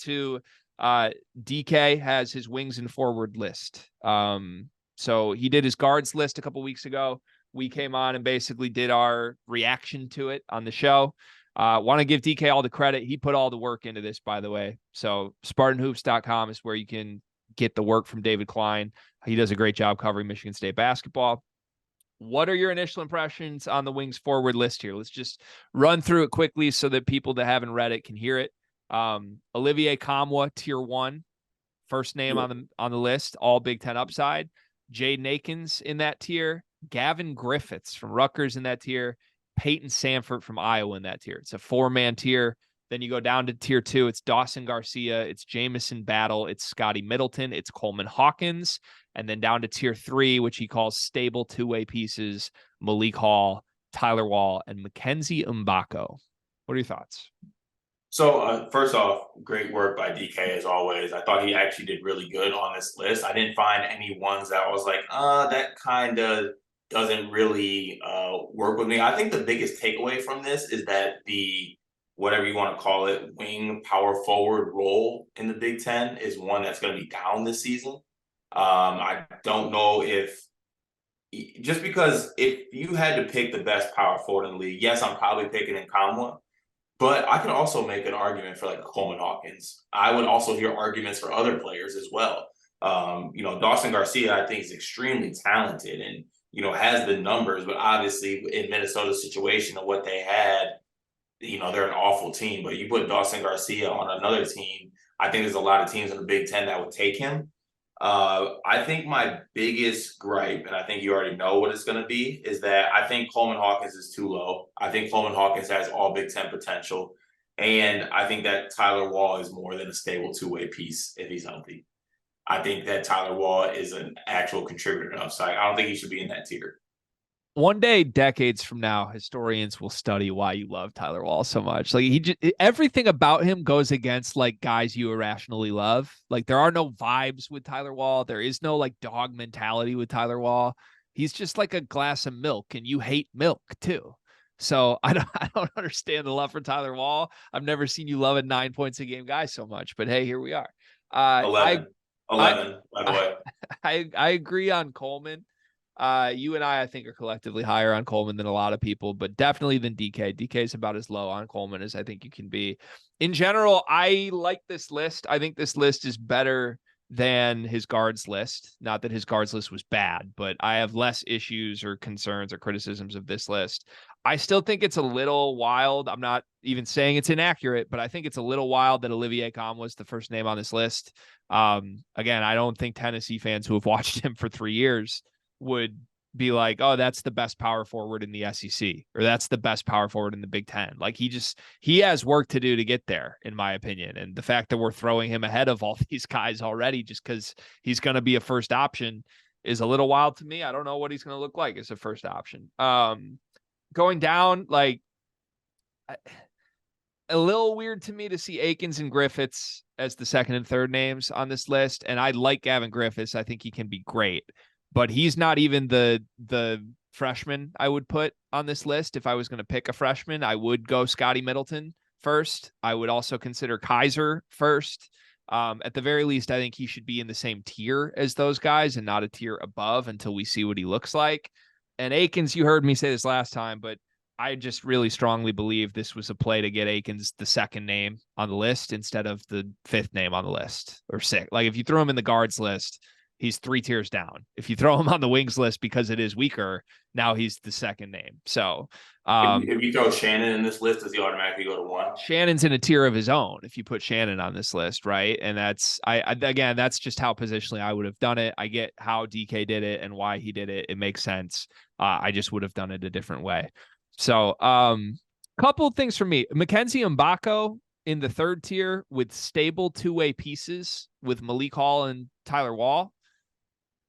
to DK has his wings and forward list. So he did his guards list a couple weeks ago. We came on and basically did our reaction to it on the show. Want to give DK all the credit. He put all the work into this, by the way. So SpartanHoops.com is where you can get the work from David Klein. He does a great job covering Michigan State basketball. What are your initial impressions on the wings forward list here? Let's just run through it quickly so that people that haven't read it can hear it. Olivier Kamwa, tier 1, first name on the list, all Big Ten upside. Jaden Akins in that tier. Gavin Griffiths from Rutgers in that tier. Peyton Sanford from Iowa in that tier. It's a 4-man tier. Then you go down to tier 2. It's Dawson Garcia. It's Jamison Battle. It's Scotty Middleton. It's Coleman Hawkins. And then down to tier 3, which he calls stable two-way pieces, Malik Hall, Tyler Wall, and Mackenzie Mbako. What are your thoughts? So first off, great work by DK as always. I thought he actually did really good on this list. I didn't find any ones that I was like, that kind of doesn't really work with me. I think the biggest takeaway from this is that the, whatever you want to call it, wing power forward role in the Big Ten is one that's going to be down this season. I don't know if, just because if you had to pick the best power forward in the league, yes, I'm probably picking in Kamwa, but I could also make an argument for like Coleman Hawkins. I would also hear arguments for other players as well. Dawson Garcia, I think, is extremely talented and, has the numbers, but obviously in Minnesota's situation of what they had, they're an awful team. But you put Dawson Garcia on another team, I think there's a lot of teams in the Big Ten that would take him. I think my biggest gripe, and I think you already know what it's going to be, is that I think Coleman Hawkins is too low. I think Coleman Hawkins has all Big Ten potential. And I think that Tyler Wall is more than a stable two-way piece if he's healthy. I think that Tyler Wall is an actual contributor to upside. I don't think he should be in that tier. One day, decades from now, historians will study why you love Tyler Wall so much. Like everything about him goes against like guys you irrationally love. Like there are no vibes with Tyler Wall. There is no like dog mentality with Tyler Wall. He's just like a glass of milk, and you hate milk too. So I don't understand the love for Tyler Wall. I've never seen you love a 9 points a game guy so much. But hey, here we are. 11, by the way. I agree on Coleman. You and I think, are collectively higher on Coleman than a lot of people, but definitely than DK. DK is about as low on Coleman as I think you can be. In general, I like this list. I think this list is better than his guards list. Not that his guards list was bad, but I have less issues or concerns or criticisms of this list. I still think it's a little wild. I'm not even saying it's inaccurate, but I think it's a little wild that Olivier Kahn was the first name on this list. Again, I don't think Tennessee fans who have watched him for 3 years would be like, oh, that's the best power forward in the SEC, or that's the best power forward in the Big Ten. Like he has work to do to get there, in my opinion. And the fact that we're throwing him ahead of all these guys already, just because he's going to be a first option, is a little wild to me. I don't know what he's going to look like as a first option. Going down, like a little weird to me to see Akins and Griffiths as the second and third names on this list. And I like Gavin Griffiths. I think he can be great, but he's not even the freshman I would put on this list. If I was going to pick a freshman, I would go Scotty Middleton first. I would also consider Kaiser first. At the very least, I think he should be in the same tier as those guys and not a tier above until we see what he looks like. And Akins, you heard me say this last time, but I just really strongly believe this was a play to get Akins the second name on the list instead of the fifth name on the list, or sixth. Like if you throw him in the guards list, he's 3 tiers down. If you throw him on the wings list because it is weaker, now he's the second name. So if you throw Shannon in this list, does he automatically go to 1? Shannon's in a tier of his own if you put Shannon on this list, right? And that's again, that's just how positionally I would have done it. I get how DK did it and why he did it. It makes sense. I just would have done it a different way. So couple of things for me. Mackenzie Mbako in the third tier with stable two-way pieces with Malik Hall and Tyler Wall.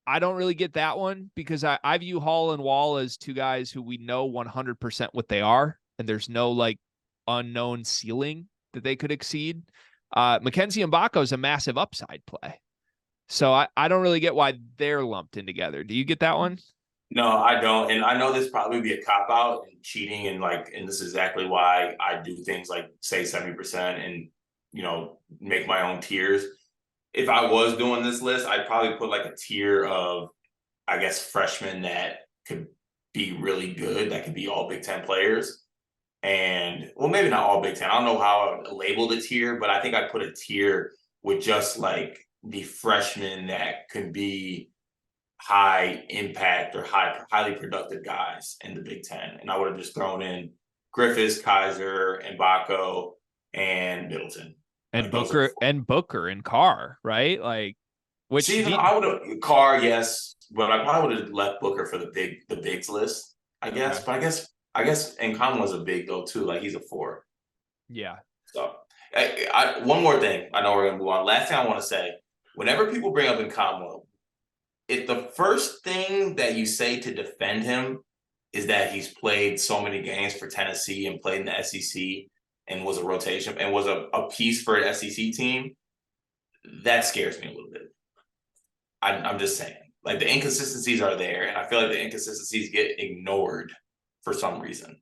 I don't really get that one because I view Hall and Wall as two guys who we know 100% what they are, and there's no like unknown ceiling that they could exceed. Mackenzie Mbako is a massive upside play. So I don't really get why they're lumped in together. Do you get that one? No, I don't. And I know this probably be a cop-out and cheating, and this is exactly why I do things like say 70% and make my own tiers. If I was doing this list, I'd probably put like a tier of, I guess, freshmen that could be really good, that could be all Big Ten players. And well, maybe not all Big Ten. I don't know how I would label the tier, but I think I put a tier with just like the freshmen that could be high impact or highly productive guys in the Big Ten. And I would have just thrown in Griffiths, Kaiser, Mbako, and Middleton. And Like those are the four. Booker and Carr, right? Like, which See, I would have Carr, yes, but I probably would have left Booker for the bigs list, I guess. okay. But I guess Nkanum was a big though too. Like he's a 4. Yeah. So one more thing. I know we're gonna move on. Last thing I want to say: whenever people bring up Nkanum, if the first thing that you say to defend him is that he's played so many games for Tennessee and played in the SEC and was a rotation and was a piece for an SEC team, that scares me a little bit. I'm just saying, like the inconsistencies are there, and I feel like the inconsistencies get ignored for some reason.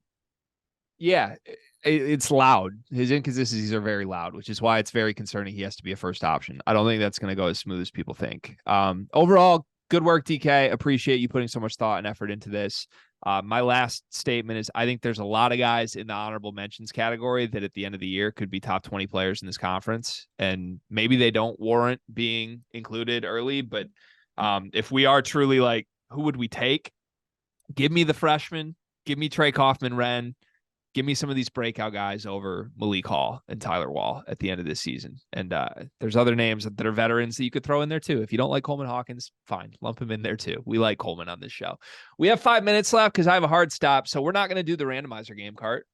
Yeah. It's loud. His inconsistencies are very loud, which is why it's very concerning. He has to be a first option. I don't think that's going to go as smooth as people think. Overall, good work, DK. Appreciate you putting so much thought and effort into this. My last statement is I think there's a lot of guys in the honorable mentions category that at the end of the year could be top 20 players in this conference. And maybe they don't warrant being included early, but if we are truly like, who would we take? Give me the freshman. Give me Trey Kaufman-Renn. Give me some of these breakout guys over Malik Hall and Tyler Wall at the end of this season. And there's other names that are veterans that you could throw in there too. If you don't like Coleman Hawkins, fine, lump him in there too. We like Coleman on this show. We have 5 minutes left because I have a hard stop, so we're not going to do the randomizer game, Cart.